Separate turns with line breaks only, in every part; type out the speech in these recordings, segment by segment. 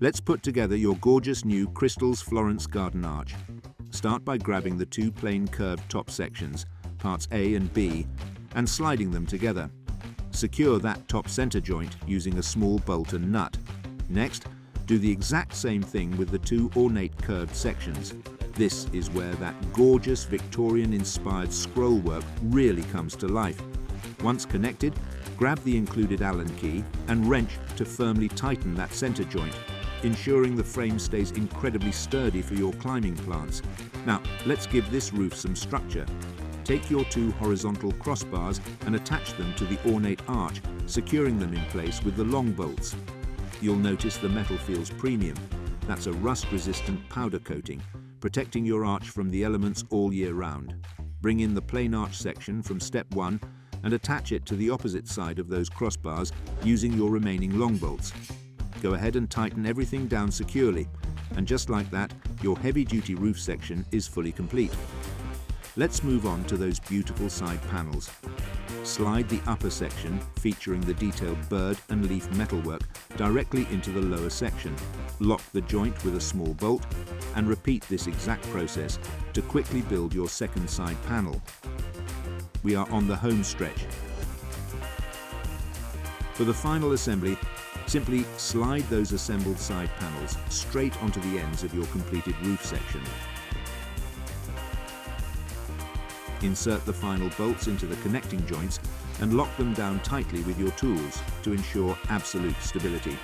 Let's put together your gorgeous new Crystals Florence Garden Arch. Start by grabbing the two plain curved top sections, parts A and B, and sliding them together. Secure that top center joint using a small bolt and nut. Next, do the exact same thing with the two ornate curved sections. This is where that gorgeous Victorian-inspired scrollwork really comes to life. Once connected, grab the included Allen key and wrench to firmly tighten that center joint, ensuring the frame stays incredibly sturdy for your climbing plants. Now, let's give this roof some structure. Take your two horizontal crossbars and attach them to the ornate arch, securing them in place with the long bolts. You'll notice the metal feels premium. That's a rust-resistant powder coating, protecting your arch from the elements all year round. Bring in the plain arch section from step 1 and attach it to the opposite side of those crossbars using your remaining long bolts. Go ahead and tighten everything down securely, and just like that, your heavy-duty roof section is fully complete. Let's move on to those beautiful side panels. Slide the upper section, featuring the detailed bird and leaf metalwork, directly into the lower section. Lock the joint with a small bolt, and repeat this exact process to quickly build your second side panel. We are on the home stretch. For the final assembly, simply slide those assembled side panels straight onto the ends of your completed roof section. Insert the final bolts into the connecting joints and lock them down tightly with your tools to ensure absolute stability.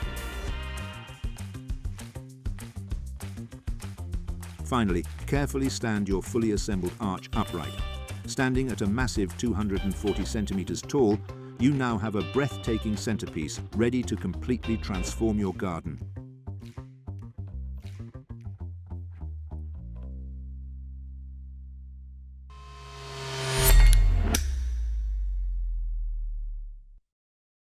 Finally, carefully stand your fully assembled arch upright. Standing at a massive 240 centimeters tall, you now have a breathtaking centerpiece ready to completely transform your garden.